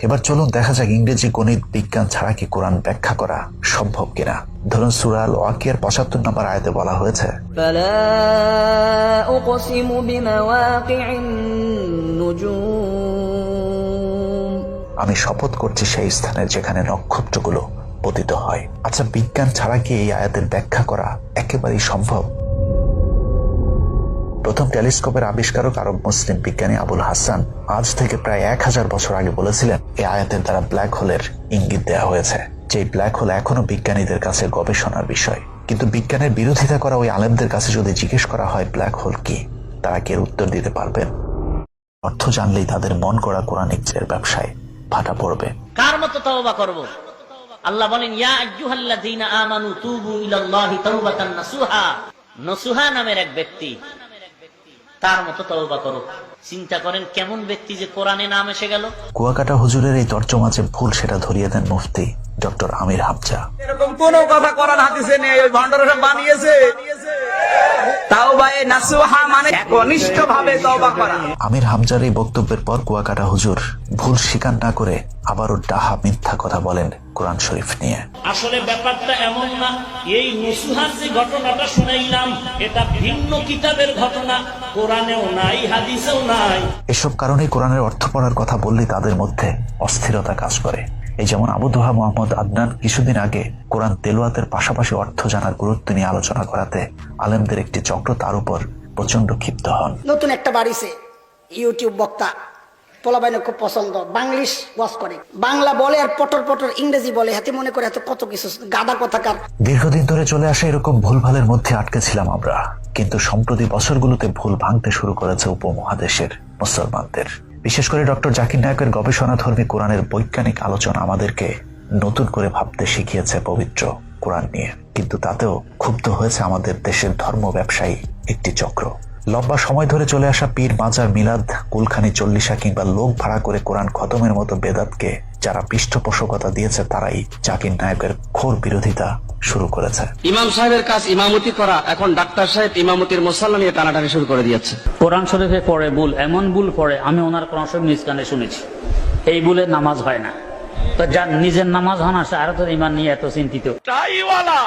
এবার চলুন দেখা যাক ইংরেজি, গণিত, বিজ্ঞান ছাড়া কি কোরআন ব্যাখ্যা করা সম্ভব কিনা। ধরুন সূরা আল ওয়াকিয়ার ৭৫ নম্বর আয়াতে বলা হয়েছে, ফালা উকসিমু বিমাওয়াকিউন নুজুম, আমি শপথ করছি সেই স্থানে যেখানে নক্ষত্রগুলো পতিত হয়। আচ্ছা, বিজ্ঞান ছাড়া কি এই আয়াতের ব্যাখ্যা করা একেবারেই সম্ভব? প্রথম টেলিস্কোপের আবিষ্কারক আরব মুসলিম বিজ্ঞানী আবুল হাসান আজ থেকে প্রায় ১০০০ বছর আগে বলেছিলেন, এই আয়াতের দ্বারা ব্ল্যাক হোলের ইঙ্গিত দেওয়া হয়েছে। যে ব্ল্যাক হোল এখনো বিজ্ঞানীদের কাছে গবেষণার বিষয়। কিন্তু বিজ্ঞানের বিরোধিতা করা ওই আলেমদের কাছে যদি জিজ্ঞেস করা হয় ব্ল্যাক হোল কি, তারা কি এর উত্তর দিতে পারবেন? অর্থ জানলেই তাদের মন গড়া কোরআনিক এর ব্যবসায় ভাটা পড়বে। কার মতো তওবা করব? আল্লাহ বলেন, ইয়া আইয়ুহাল্লাযীনা আমানু তুবু ইলাল্লাহি তাওবাতান নাসুহা। নসুহা নামের এক ব্যক্তি, তার মতো তওবা করো। চিন্তা করেন কেমন ব্যক্তি যে কোরআনে নাম এসে গেল। কুয়াকাটা হুজুরের এই তর্জমা যে ভুল, সেটা ধরিয়ে দেন মুফতি ডক্টর আমির হামজা। এরকম কোন কথা কোরআন হাদিসে নেই, ওই ভণ্ডরা সব বানিয়েছে। তাওবায়ে নাসুহা মানে একনিষ্ঠভাবে তওবা করা। আমির হামজার এই বক্তব্যের পর কুয়াকাটা হুজুর ভুল স্বীকার না করে আবারও ডাহা মিথ্যা কথা বলেন কোরআন শরীফ নিয়ে। আসলে ব্যাপারটা এমন না, এই নসুহার যে ঘটনাটা শুনাইলাম এটা ভিন্ন কিতাবের ঘটনা, কোরআনেও নাই, হাদিসেও নাই। এসব কারণে কোরআনের অর্থ পড়ার কথা বললে তাদের মধ্যে অস্থিরতা কাজ করে। এই যেমন আবু দুহা মোহাম্মদ আদনান কিছুদিন আগে কোরআন তেলাওয়াতের পাশাপাশি অর্থ জানার গুরুত্ব নিয়ে আলোচনা করাতে আলেমদের একটি চক্র তার উপর প্রচন্ড ক্ষিপ্ত হন। নতুন একটা বাড়িছে ইউটিউব বক্তা, পোলাবাইনে খুব পছন্দ, বাংলিশ ওয়াজ করে, বাংলা বলে আর পটর পটর ইংরেজি বলে, হাতে মনে করে এত কত কিছু গাদা কথাকার। দীর্ঘদিন ধরে চলে আসা এরকম ভুলভালের মধ্যে আটকে ছিলাম আমরা, কিন্তু সম্প্রতি বছরগুলোতে ভুল ভাঙতে শুরু করেছে উপমহাদেশের মুসলমানদের। বিশেষ করে ডক্টর জাকির নায়কের গবেষণাধর্মী কোরআনের বৈজ্ঞানিক আলোচনা আমাদেরকে নতুন করে ভাবতে শিখিয়েছে পবিত্র কোরআন নিয়ে। কিন্তু তাতেও ক্ষুব্ধ হয়েছে আমাদের দেশের ধর্ম ব্যবসায়ী একটি চক্র। লম্বা সময় ধরে চলে আসা পীর, মাজার, মিলাদ, কুলখানি, চল্লিশা কিংবা লোক ভাড়া করে কোরআন খতমের মতো বেদাতকে যারা পৃষ্ঠপোষকতা দিয়েছে, তারাই জাকির নায়কের ঘোর বিরোধিতা শুরু করেছে। ইমাম সাহেবের কাজ ইমামতি করা, এখন ডাক্তার সাহেব ইমামতির মশাল্লা নিয়ে টানাটানি শুরু করে দিয়েছে। কোরআন শরীফে পড়ে ভুল, এমন ভুল পড়ে আমি ওনার কোরআন শরীফ নিজ কানে শুনেছি, এই ভুলে নামাজ হয় না। তো যার নিজের নামাজ হয় না, সে আরো তো ইমান নিয়ে এত চিন্তিত। টাইওয়ালা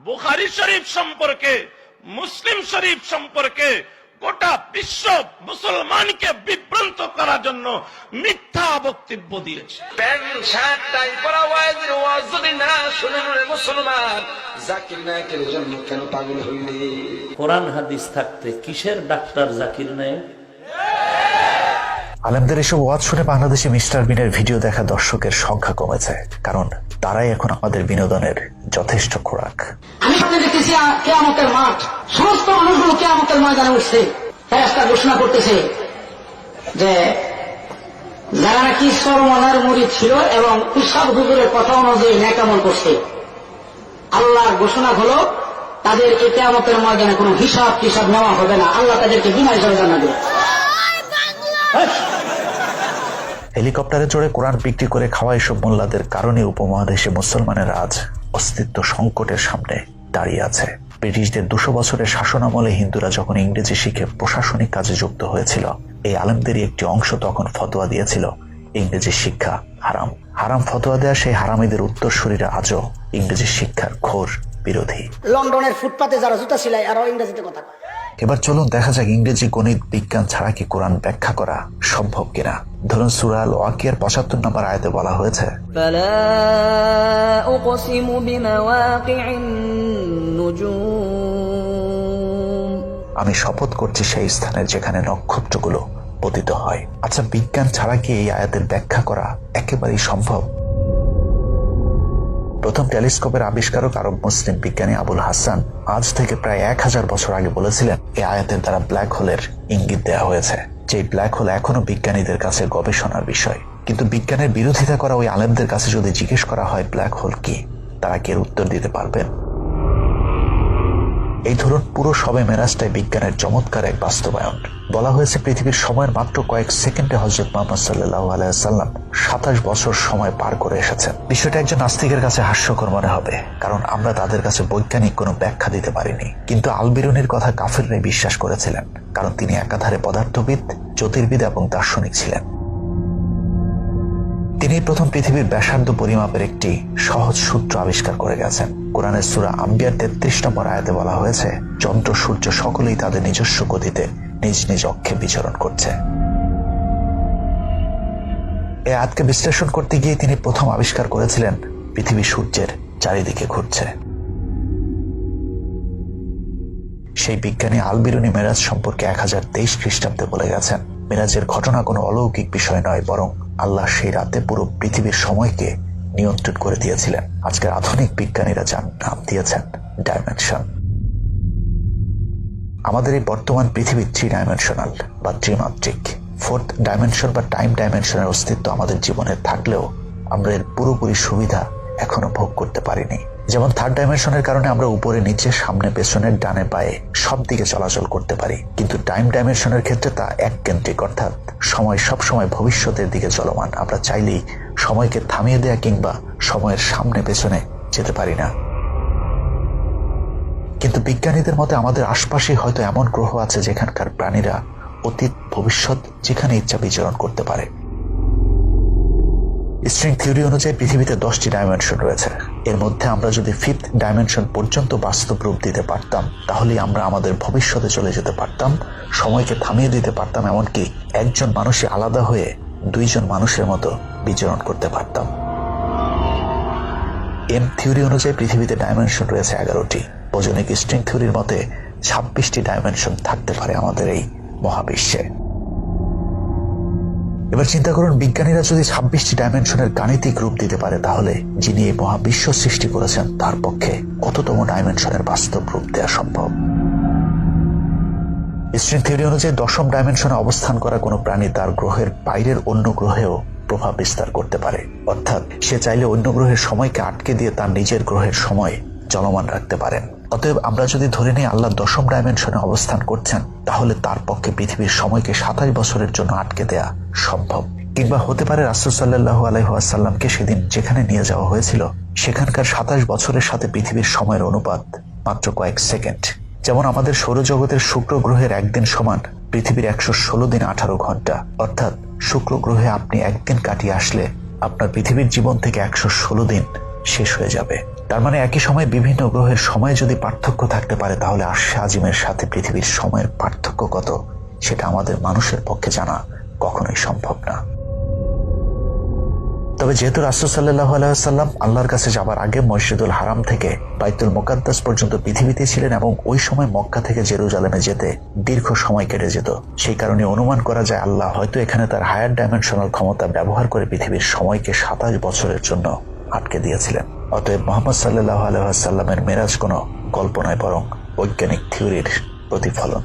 বুখারী শরীফ সম্পর্কে, মুসলিম শরীফ সম্পর্কে গোটা বিশ্ব মুসলমানকে বিভ্রান্ত করার জন্য মিথ্যা বক্তব্য দিয়েছে। প্যান্ট শার্ট টাই পরা ওয়াজের ওয়াজ যদি না শুনে মুসলমান, জাকির নায়কের জন্য কেন পাগল হইলে? কোরআন হাদিস থাকতে কিসের ডাক্তার জাকির নায়ক? আলেমদের এসব ওয়াজ শুনে বাংলাদেশে মিস্টার বিনের ভিডিও দেখা দর্শকের সংখ্যা কমেছে, কারণ তারাই এখন আমাদের বিনোদনের যথেষ্ট খোরাক। আমি সামনে দেখতেছি কিয়ামতের মাঠ, সমস্ত মানুষগুলো কিয়ামতের ময়দানে উঠছে, ফেরেশতা ঘোষণা করতেছে যে যারা নাকি সরমনের মুরিদ ছিল এবং ইসহাক হুজুরের কথা অনুযায়ী নেক আমল করছে, আল্লাহর ঘোষণা হলো তাদের এই কিয়ামতের ময়দানে কোনো হিসাব টিসাব নেওয়া হবে না, আল্লাহ তাদেরকে বিনা হিসাবে জানাবে। হেলিকপ্টারে চড়ে কোরআন বিক্রি করে খাওয়া এসব মোল্লাদের কারণে উপমহাদেশে মুসলমানের আজ অস্তিত্ব সংকটের সামনে দাঁড়িয়ে আছে। ব্রিটিশদের ২০০ বছরের শাসনামলে হিন্দুরা যখন ইংরেজি শিখে প্রশাসনিক কাজে যুক্ত হয়েছিল, এই আলেমদেরই একটি অংশ তখন ফতোয়া দিয়েছিল ইংরেজি শিক্ষা হারাম। হারাম ফতোয়া দেয়া সেই হারামিদের উত্তরসূরিরা আজও ইংরেজি শিক্ষার ঘোর বিরোধী। লন্ডনের ফুটপাতে যারা জুতা সিলাই আর ইংরেজিতে কথা কয়। এবার চলুন দেখা যাক ইংরেজি, গণিত, বিজ্ঞান ছাড়া কি কোরআন ব্যাখ্যা করা সম্ভব কিনা। ধরুন সূরা আল ওয়াকিয়ার ৭৫ নম্বর আয়াতে বলা হয়েছে, ফালা উকসিমু বিমাওয়াকিউন নুজুম, আমি শপথ করছি সেই স্থানে যেখানে নক্ষত্রগুলো পতিত হয়। আচ্ছা, বিজ্ঞান ছাড়া কি এই আয়াতের ব্যাখ্যা করা একেবারেই সম্ভব? প্রথম টেলিস্কোপের আবিষ্কারক আরব মুসলিম বিজ্ঞানী আবুল হাসান আজ থেকে প্রায় ১০০০ বছর আগে বলেছিলেন, এই আয়াতের দ্বারা ব্ল্যাক হোলের ইঙ্গিত দেওয়া হয়েছে। যে ব্ল্যাক হোল এখনো বিজ্ঞানীদের কাছে গবেষণার বিষয়। কিন্তু বিজ্ঞানের বিরোধিতা করা ওই আলেমদের কাছে যদি জিজ্ঞেস করা হয় ব্ল্যাক হোল কি, তারা কি এর উত্তর দিতে পারবেন? এই ধরুন পুরো শবে মেরাজটাই বিজ্ঞানের চমৎকার এক বাস্তবায়ন। বলা হয়েছে পৃথিবীর সময়ের মাত্র কয়েক সেকেন্ডে হযরত মুহাম্মদ সাল্লাল্লাহু আলাইহি ওয়াসাল্লাম ২৭ বছর সময় পার করে এসেছেন। বিষয়টা একজন নাস্তিকের কাছে হাস্যকর মনে হবে, কারণ আমরা তাদের কাছে বৈজ্ঞানিক কোনো ব্যাখ্যা দিতে পারিনি। কিন্তু আল বিরুনির কথা কাফিররাই বিশ্বাস করেছিলেন, কারণ তিনি একাধারে পদার্থবিদ, জ্যোতির্বিদ এবং দার্শনিক ছিলেন। তিনি প্রথম পৃথিবীর ব্যাসার্ধ পরিমাপের একটি সহজ সূত্র আবিষ্কার করে গেছেন। কোরআনের সূরা আম্বিয়ার 33 নম্বর আয়াতে বলা হয়েছে, চন্দ্র সূর্য সকলেই তাদের নিজস্ব গতিতে নিজ নিজ অক্ষে বিচরণ করছে। এই আয়াতকে বিশ্লেষণ করতে গিয়ে তিনি প্রথম আবিষ্কার করেছিলেন পৃথিবী সূর্যের চারিদিকে ঘুরছে। সেই বিজ্ঞানী আল বিরুনি মেরাজ সম্পর্কে 1023 খ্রিস্টাব্দে বলে গেছেন, মেরাজের ঘটনা কোনো অলৌকিক বিষয় নয়, বরং আল্লাহ সেই রাতে পুরো পৃথিবীর সময়কে নিয়ন্ত্রণ করে দিয়েছিলেন। আজকের আধুনিক বিজ্ঞানীরা যার নাম দিয়েছেন ডাইমেনশন। আমাদের এই বর্তমান পৃথিবী 3 ডাইমেনশনাল বা ত্রিমাত্রিক। 4th ডাইমেনশন বা টাইম ডাইমেনশনের অস্তিত্ব আমাদের জীবনে থাকলেও আমরা এর পুরোপুরি সুবিধা এখনো ভোগ করতে পারিনি। যেমন 3rd ডাইমেনশনের কারণে আমরা উপরে নিচে সামনে পেছনে ডানে বায়ে সব দিকে চলাচল করতে পারি, কিন্তু টাইম ডাইমেনশনের ক্ষেত্রে তা এককেন্দ্রিক, অর্থাৎ সময় সব সময় ভবিষ্যতের দিকে চলমান। আমরা চাইলেই সময়কে থামিয়ে দেয়া কিংবা সময়ের সামনে পেছনে যেতে পারি না। কিন্তু বিজ্ঞানীদের মতে আমাদের আশপাশে হয়তো এমন গ্রহ আছে যেখানকার প্রাণীরা অতীত ভবিষ্যৎ যেখানে ইচ্ছা বিচরণ করতে পারে। স্ট্রিং থিওরি অনুযায়ী পৃথিবীতে 10টি ডাইমেনশন রয়েছে। এর মধ্যে আমরা যদি 5th ডাইমেনশন পর্যন্ত বাস্তব রূপ দিতে পারতাম, তাহলেই আমরা আমাদের ভবিষ্যতে চলে যেতে পারতাম, সময়কে থামিয়ে দিতে পারতাম, এমনকি একজন মানুষই আলাদা হয়ে 2 জন মানুষের মতো বিচরণ করতে পারতাম। এম থিওরি অনুযায়ী পৃথিবীতে ডাইমেনশন রয়েছে 11টি। বৈজ্ঞানিক স্ট্রিং থিওরির মতে 26টি ডাইমেনশন থাকতে পারে আমাদের এই মহাবিশ্বে। এবার চিন্তা করুন, বিজ্ঞানীরা যদি 26টি ডাইমেনশনের গাণিতিক রূপ দিতে পারে, তাহলে যিনি এই মহাবিশ্ব সৃষ্টি করেছেন তার পক্ষে কততম ডাইমেনশনের বাস্তব রূপ দেওয়া সম্ভব? স্ট্রিং থিওরি অনুযায়ী 10ম ডাইমেনশনে অবস্থান করা কোনো প্রাণী তার গ্রহের বাইরের অন্য গ্রহেও প্রভাব বিস্তার করতে পারে, অর্থাৎ সে চাইলে অন্য গ্রহের সময়কে আটকে দিয়ে তার নিজের গ্রহের সময় চলমান রাখতে পারেন। অতএব আমরা যদি ধরে নিই আল্লাহ 10ম ডাইমেনশনে অবস্থান করছেন, তাহলে তার পক্ষে পৃথিবীর সময়কে 27 বছরের জন্য আটকে দেয়া সম্ভব। কিংবা হতে পারে রাসূল সাল্লাল্লাহু আলাইহি ওয়াসাল্লামকে সেদিন যেখানে নিয়ে যাওয়া হয়েছিল সেখানকার 27 বছরের সাথে পৃথিবীর সময়ের অনুপাত মাত্র কয়েক সেকেন্ড। যেমন আমাদের সৌরজগতের শুক্র গ্রহের একদিন সমান পৃথিবীর 116 দিন 18 ঘন্টা, অর্থাৎ শুক্র গ্রহে আপনি একদিন কাটিয়ে আসলে আপনার পৃথিবীর জীবন থেকে 116 দিন শেষ হয়ে যাবে। তার মানে একই সময় বিভিন্ন গ্রহের সময়ে যদি পার্থক্য থাকতে পারে, তাহলে আরশে আজিমের সাথে পৃথিবীর সময়ের পার্থক্য কত সেটা আমাদের মানুষের পক্ষে জানা কখনোই সম্ভব না। তবে যেহেতু রাসূল সাল্লাল্লাহু আলাইহি ওয়াসাল্লাম আল্লাহর কাছে যাবার আগে মসজিদুল হারাম থেকে বাইতুল মুকাদ্দাস পর্যন্ত পৃথিবীতে ছিলেন এবং ওই সময় মক্কা থেকে জেরুজালেমে যেতে দীর্ঘ সময় কেটে যেত, সেই কারণে অনুমান করা যায় আল্লাহ হয়তো এখানে তার হায়ার ডাইমেনশনাল ক্ষমতা ব্যবহার করে পৃথিবীর সময়কে 27 বছরের জন্য আটকে দিয়েছিলেন। অতএব মুহাম্মদ সাল্লাল্লাহু আলাইহি ওয়াসাল্লামের মেরাজ কোনো গল্প নয়, বরং বৈজ্ঞানিক থিওরির প্রতিফলন।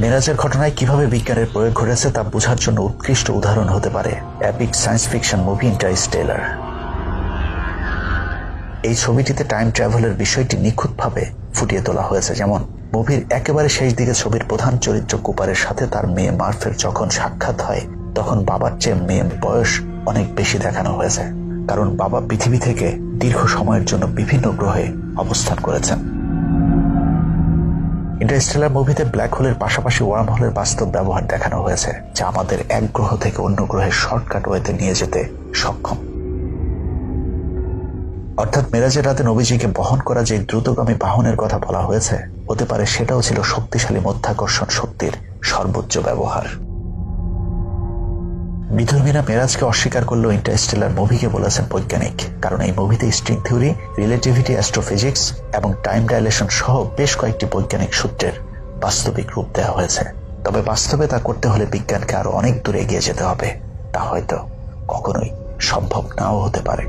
মেরাজের ঘটনায় কিভাবে বিজ্ঞানের প্রয়োগ ঘটেছে তা বোঝার জন্য উৎকৃষ্ট উদাহরণ হতে পারে epic science fiction movie Interstellar. এই ছবিটিতে টাইম ট্রাভেলের বিষয়টি নিখুঁতভাবে ফুটিয়ে তোলা হয়েছে। যেমন মুভির একেবারে শেষ দিকে ছবির প্রধান চরিত্র কুপারের সাথে তার মেয়ে মার্ফের যখন সাক্ষাৎ হয়, তখন বাবার চেয়ে মেয়ের বয়স অনেক বেশি দেখানো হয়েছে, কারণ বাবা পৃথিবী থেকে দীর্ঘ সময়ের জন্য বিভিন্ন গ্রহে অবস্থান করেছেন। ইন্টারস্টেলার মুভিতে ব্ল্যাক হোলের পাশাপাশি ওয়ার্ম হোলের বাস্তব ব্যবহার দেখানো হয়েছে, যা আমাদের এক গ্রহ থেকে অন্য গ্রহের শর্টকাট ওয়েতে নিয়ে যেতে সক্ষম। অর্থাৎ মেরাজের রাতে নবীজিকে বহন করা যে দ্রুতগামী বাহনের কথা বলা হয়েছে, হতে পারে সেটাও ছিল শক্তিশালী মধ্যাকর্ষণ শক্তির সর্বোচ্চ ব্যবহার। বিধর্মীরা মেরাজকে অস্বীকার করলেও ইন্টারস্টেলার মুভিকে বলেছেন বৈজ্ঞানিক, কারণ এই মুভিতে স্ট্রিং থিওরি, রিলেটিভিটি, অ্যাস্ট্রোফিজিক্স এবং টাইম ডাইলেশন সহ বেশ কয়েকটি বৈজ্ঞানিক সূত্রের বাস্তবিক রূপ দেওয়া হয়েছে। তবে বাস্তবে তা করতে হলে বিজ্ঞানকে আরো অনেক দূরে এগিয়ে যেতে হবে, তা হয়তো কখনোই সম্ভব নাও হতে পারে।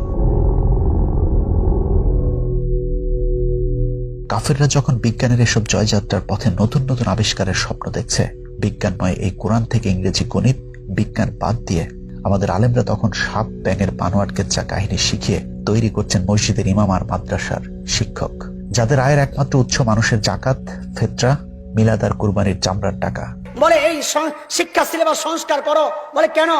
কাফেররা যখন বিজ্ঞানের এসব জয়যাত্রার পথে নতুন নতুন আবিষ্কারের স্বপ্ন দেখছে, বিজ্ঞানময় এই কোরআন থেকে ইংরেজি গণিত বিজ্ঞান বাদ দিয়ে আমাদের আলেমরা তখন সাপ ব্যাঙের বানোয়াট কেচ্চা কাহিনী শিখিয়ে তৈরি করছেন মসজিদের ইমাম আর মাদ্রাসার শিক্ষক, যাদের আয়ের একমাত্র উৎস মানুষের জাকাত, ফিতরা, মিলাদ আর কুরবানির চামড়ার টাকা। বলে এই শিক্ষা সিলেবাস সংস্কার করো, বলে কেন?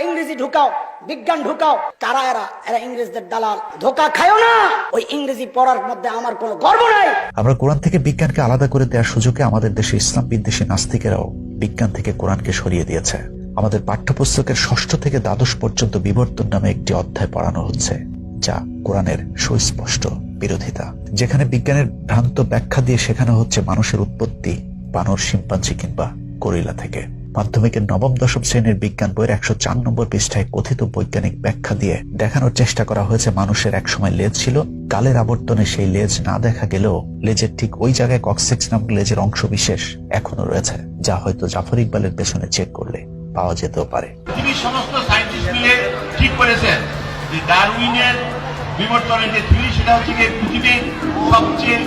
ইংরেজি ঢুকাও, বিজ্ঞান ঢুকাও। কারা এরা? এরা ইংরেজদের দালাল। ধোকা খায়ও না, ওই ইংরেজি পড়ার মধ্যে আমার কোনো গর্ব নাই। আমরা কোরআন থেকে বিজ্ঞানকে আলাদা করে দেওয়ার সুযোগে আমাদের দেশে ইসলাম বিদ্বেষী নাস্তিকেরাও বিজ্ঞান থেকে কোরআনকে সরিয়ে দিয়েছে। আমাদের পাঠ্যপুস্তকের 6ষ্ঠ থেকে দ্বাদশ পর্যন্ত বিবর্তন নামে একটি অধ্যায় পড়ানো হচ্ছে, যা কোরআনের সুস্পষ্ট বিরোধিতা। যেখানে বিজ্ঞানের ভ্রান্ত ব্যাখ্যা দিয়ে শেখানো হচ্ছে মানুষের উৎপত্তি বানর, শিম্পাঞ্জি কিংবা গরিলা থেকে। মাধ্যমিকের 9ম-10ম শ্রেণীর বিজ্ঞান বইয়ের 104 নম্বর পৃষ্ঠায় কথিত বৈজ্ঞানিক ব্যাখ্যা দিয়ে দেখানোর চেষ্টা করা হয়েছে মানুষের একসময় লেজ ছিল, কালের আবর্তনে সেই লেজ না দেখা গেলেও লেজের ঠিক ওই জায়গায় ককসেক্স নামক লেজের অংশ বিশেষ এখনো রয়েছে, যা হয়তো জাফর ইকবালের পেছনে চেক করলে পাওয়া যেতেও পারে। পৃথিবীর সমস্ত সায়েন্টিস্ট মিলে ঠিক করেছেন যে ডারউইনের বিবর্তনের যে থিওরি, সেটা হচ্ছে পৃথিবীর সবচেয়ে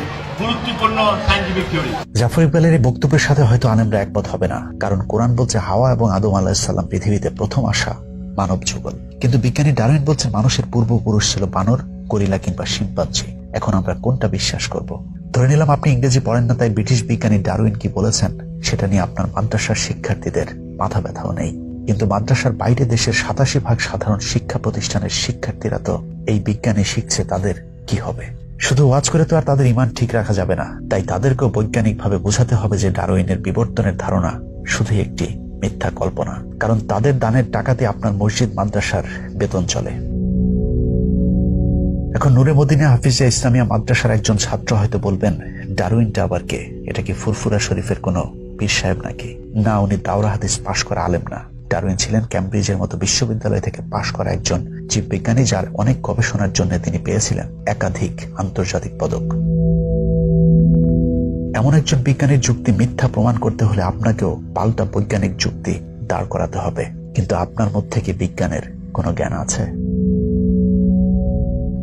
গুরুত্বপূর্ণ সায়েন্টিফিক থিওরি। জাফর ইকবালের এই বক্তব্যের সাথে হয়তো আলেমরা একমত হবে না, কারণ কোরআন বলছে হাওয়া এবং আদম আলাইহিসসালাম পৃথিবীতে প্রথম আসা মানব যুগল। কিন্তু বিজ্ঞানী ডারউইন বলছে মানুষের পূর্বপুরুষ ছিল বানর, গরিলা কিংবা শিম্পাঞ্জি। এখন আমরা কোনটা বিশ্বাস করব? ধরে নিলাম আপনি ইংরেজি পড়েন না, তাই ব্রিটিশ বিজ্ঞানী ডারউইন কি বলেছেন সেটা নিয়ে আপনার মাদ্রাসার শিক্ষার্থীদের মাথা ব্যথাও নেই। কিন্তু মাদ্রাসার বাইরে দেশের 87% সাধারণ শিক্ষা প্রতিষ্ঠানের শিক্ষার্থীরা তো এই বিজ্ঞানে শিখছে, তাদের কি হবে? শুধু ওয়াজ করে তো আর তাদের ঈমান ঠিক রাখা যাবে না, তাই তাদেরকেও বৈজ্ঞানিকভাবে বোঝাতে হবে যে ডারউইনের বিবর্তনের ধারণা শুধু একটি মিথ্যা কল্পনা, কারণ তাদের দানের টাকাতে আপনার মসজিদ মাদ্রাসার বেতন চলে। এখন নূরে মদিনা হাফিজা ইসলামিয়া মাদ্রাসার একজন ছাত্র হয়তো বলবেন, ডারউইনটা আবার কে? এটা কি ফুরফুরা শরীফের কোনো পীর সাহেব নাকি? না, উনি দাওরা হাদিস পাশ করা আলেম না। ডারউইন ছিলেন ক্যামব্রিজের মতো বিশ্ববিদ্যালয় থেকে পাশ করা একজন জীববিজ্ঞানী, যার অনেক গবেষণার জন্য তিনি পেয়েছিলেন একাধিক আন্তর্জাতিক পদক। এমন একজন বিজ্ঞানীর যুক্তি মিথ্যা প্রমাণ করতে হলে আপনাকেও পাল্টা বৈজ্ঞানিক যুক্তি দাঁড় করাতে হবে। কিন্তু আপনার মধ্যে কি বিজ্ঞানের কোনো জ্ঞান আছে?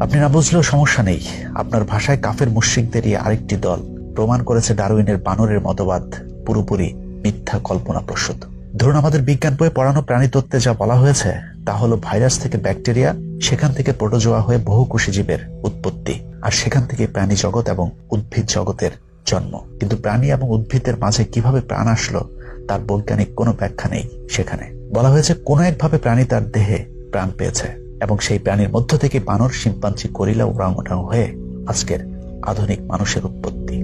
আপনি না বুঝলেও সমস্যা নেই। আপনার ভাষায় কাফের মুশরিকদেরই আরেকটি দল প্রমাণ করেছে ডারউইনের বানরের মতবাদ পুরোপুরি মিথ্যা কল্পনা প্রসূত। ধরুন, আমাদের বিজ্ঞান বইয়ে পড়ানো প্রাণীতত্ত্বে যা বলা হয়েছে তা হলো ভাইরাস থেকে ব্যাকটেরিয়া, সেখান থেকে প্রোটোজোয়া হয়ে বহুকোষী জীবের উৎপত্তি, আর সেখান থেকে প্রাণী জগৎ এবং উদ্ভিদ জগতের জন্ম। কিন্তু প্রাণী এবং উদ্ভিদের মাঝে কিভাবে প্রাণ আসলো তার বৈজ্ঞানিক কোনো ব্যাখ্যা নেই। সেখানে বলা হয়েছে কোনো একভাবে প্রাণী তার দেহে প্রাণ পেয়েছে এবং সেই প্রাণীর মধ্য থেকে বানর, শিম্পাঞ্জি, গরিলা, ওরাংওটাং হয়ে আজকের আধুনিক মানুষের উৎপত্তি।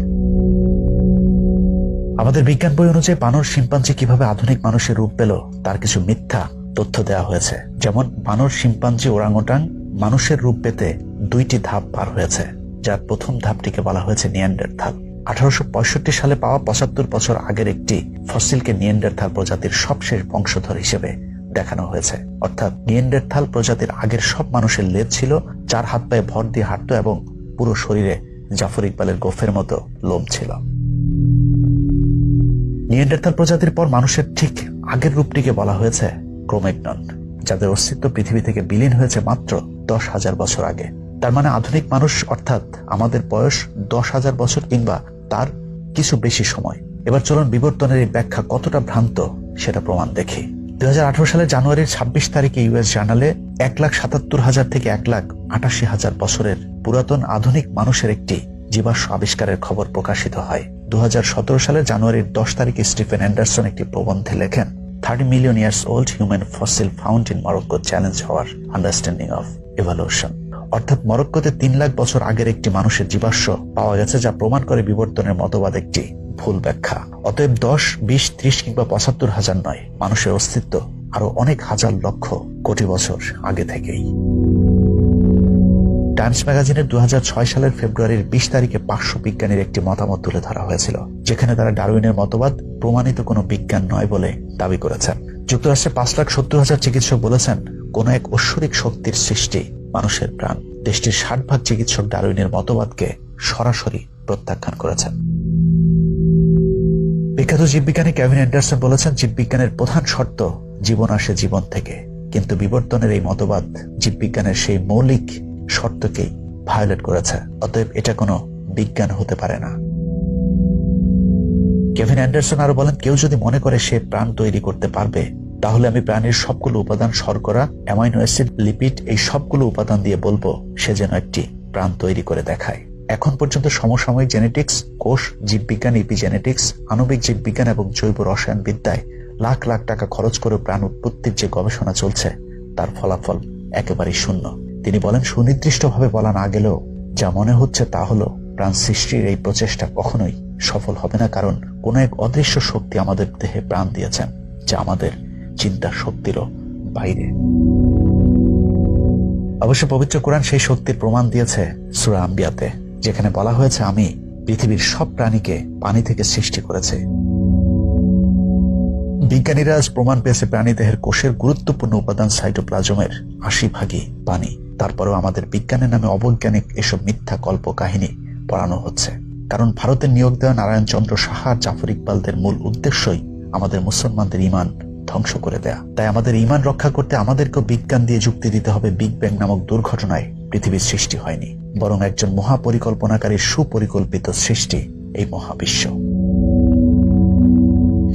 আমাদের বিজ্ঞান বই অনুযায়ী বানর, শিম্পাঞ্জি কিভাবে আধুনিক মানুষের রূপ পেল তার কিছু মিথ্যা তথ্য দেওয়া হয়েছে। যেমন বানর, শিম্পাঞ্জি, ওরাংওটাং মানুষের রূপ পেতে 2টি ধাপ পার হয়েছে, যার প্রথম ধাপটিকে বলা হয়েছে নিয়ান্ডারথাল। 1865 সালে পাওয়া 75 বছর আগের একটি ফসিলকে নিয়ান্ডারথাল প্রজাতির সবশেষ বংশধর হিসেবে দেখানো হয়েছে। অর্থাৎ নিয়ান্ডারথাল প্রজাতির আগের সব মানুষের লেজ ছিল, 4 হাত পায়ে ভর দিয়ে হাঁটত এবং পুরো শরীরে জাফর ইকবালের গোফের মতো লোম ছিল। নিয়ান্ডারথাল প্রজাতির পর মানুষের ঠিক আগের রূপটিকে বলা হয়েছে ক্রোম্যাগনন, যাদের অস্তিত্ব পৃথিবী থেকে বিলীন হয়েছে মাত্র 10,000 বছর আগে। তার মানে আধুনিক মানুষ অর্থাৎ আমাদের বয়স 10,000 বছর কিংবা তার কিছু বেশি সময়। এবার চলুন বিবর্তনের এই ব্যাখ্যা কতটা ভ্রান্ত সেটা প্রমাণ দেখি। 2018 সালের জানুয়ারির 26 তারিখে ইউএস জার্নালে 1,77,000 থেকে 1,88,000 বছরের পুরাতন আধুনিক মানুষের একটি জীবাশ্ম আবিষ্কারের খবর প্রকাশিত হয়। 2017 সালের জানুয়ারির 10 তারিখে স্টিফেন অ্যান্ডারসন একটি প্রবন্ধে লেখেন, 30 million years old human fossil found in Morocco challenge our understanding of evolution। অর্থাৎ মরক্কোতে 3 লাখ বছর আগের একটি মানুষের জীবাশ্ম পাওয়া গেছে, যা প্রমাণ করে বিবর্তনের মতবাদ একটি ভুল ব্যাখ্যা। অতএব 10, 20, 30 কিংবা 75,000 নয়, মানুষের অস্তিত্ব আরো অনেক হাজার লক্ষ কোটি বছর আগে থেকেই। টাইমস ম্যাগাজিনের 2006 সালের ফেব্রুয়ারির 20 তারিখে 500 বিজ্ঞানীর একটি মতামত তুলে ধরা হয়েছিল, যেখানে তারা ডারউইনের মতবাদ প্রমাণিত কোনো বিজ্ঞান নয় বলে দাবি করেছেন। যুক্তরাষ্ট্রে 5,70,000 চিকিৎসক বলেছেন কোন এক ঐশ্বরিক শক্তির সৃষ্টি মানুষের প্রাণ। দেশটির 60% চিকিৎসক ডারউইনের মতবাদকে সরাসরি প্রত্যাখ্যান করেছেন। বিখ্যাত জীববিজ্ঞানী কেভিন অ্যান্ডারসন বলেছেন, জীববিজ্ঞানের প্রধান শর্ত জীবন আসে জীবন থেকে, কিন্তু বিবর্তনের এই মতবাদ জীববিজ্ঞানের সেই মৌলিক শর্তকেই ভায়োলেট করেছে। অতএব এটা কোনো বিজ্ঞান হতে পারে না। কেভিন অ্যান্ডারসন আরো বলেন, কেউ যদি মনে করে সে প্রাণ তৈরি করতে পারবে, তাহলে আমি প্রাণীর সবগুলো উপাদান, শর্করা, অ্যামাইনো অ্যাসিড, লিপিড, এই সবগুলো উপাদান দিয়ে বলবো সে যেন একটি প্রাণ তৈরি করে দেখায়। এখন পর্যন্ত সমসাময়িক জেনেটিক্স, কোষ জীববিজ্ঞান, ইপিজেনেটিক্স, আণবিক জীববিজ্ঞান এবং জৈব রসায়ন বিদ্যায় লাখ লাখ টাকা খরচ করে প্রাণ উৎপত্তির যে গবেষণা চলছে তার ফলাফল একেবারেই শূন্য। তিনি বলেন, সুনির্দিষ্টভাবে বলা না গেলেও যা মনে হচ্ছে তা হলো প্রাণ সৃষ্টির এই প্রচেষ্টা কখনোই সফল হবে না, কারণ কোন এক অদৃশ্য শক্তি আমাদের দেহে প্রাণ দিয়েছেন, যা আমাদের চিন্তার শক্তিরও বাইরে। অবশ্য পবিত্র কোরআন সেই শক্তির প্রমাণ দিয়েছে সূরা আম্বিয়াতে, যেখানে বলা হয়েছে আমি পৃথিবীর সব প্রাণীকে পানি থেকে সৃষ্টি করেছি। বিজ্ঞানীরা আজ প্রমাণ পেয়েছে প্রাণীদেহের কোষের গুরুত্বপূর্ণ উপাদান সাইটোপ্লাজমের 80% পানি। তারপরেও আমাদের বিজ্ঞানের নামে অবৈজ্ঞানিক এসব মিথ্যা কল্প কাহিনী পড়ানো হচ্ছে। কারণ ভারতের নিয়োগ দেওয়া নারায়ণ চন্দ্র সাহা আর জাফর ইকবালদের মূল উদ্দেশ্যই আমাদের মুসলমানদের ঈমান ধ্বংস করে দেয়া। তাই আমাদের ঈমান রক্ষা করতে আমাদেরকেও বিজ্ঞান দিয়ে যুক্তি দিতে হবে বিগ ব্যাং নামক দুর্ঘটনায় পৃথিবীর সৃষ্টি হয়নি, বরং একজন মহাপরিকল্পনাকারীর সুপরিকল্পিত সৃষ্টি এই মহাবিশ্ব।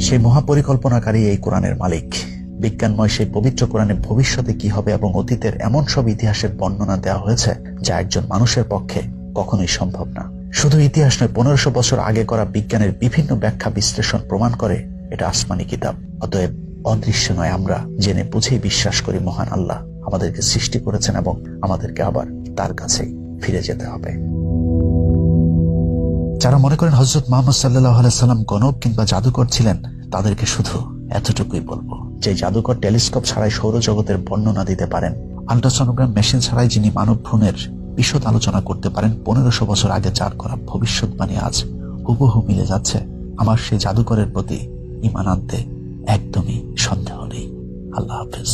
সেই মহাপরিকল্পনাকারী এই কোরআনের মালিক। বিজ্ঞানময় সেই পবিত্র কোরআনে ভবিষ্যতে কি হবে এবং অতীতের এমন সব ইতিহাসের বর্ণনা দেওয়া হয়েছে যা একজন মানুষের পক্ষে কখনোই সম্ভব না। শুধু ইতিহাস নয়, 1500 বছর আগে করা বিজ্ঞানের বিভিন্ন ব্যাখ্যা বিশ্লেষণ প্রমাণ করে এটা আসমানি কিতাব। অতএব অদৃশ্য নয়, আমরা জেনে বুঝেই বিশ্বাস করি মহান আল্লাহ আমাদেরকে সৃষ্টি করেছেন এবং আমাদেরকে আবার তার কাছেই ফিরে যেতে হবে। যারা মনে করেন হযরত মুহাম্মদ সাল্লাল্লাহু আলাইহি সাল্লাম গণক কিংবা জাদুকর ছিলেন, তাদেরকে শুধু এতটুকুই বলবো যে জাদুকর টেলিস্কোপ ছাড়াই সৌরজগতের বর্ণনা দিতে পারেন, আল্ট্রাসোনোগ্রাম মেশিন ছাড়াই যিনি মানব ভ্রূণের বিশদ আলোচনা করতে পারেন, 1500 বছর আগে যার করা ভবিষ্যৎবাণী আজ হুবহু মিলে যাচ্ছে, আমার সেই জাদুকরের প্রতি ঈমান আনতে একদমই সন্দেহ নেই। আল্লাহ হাফেজ।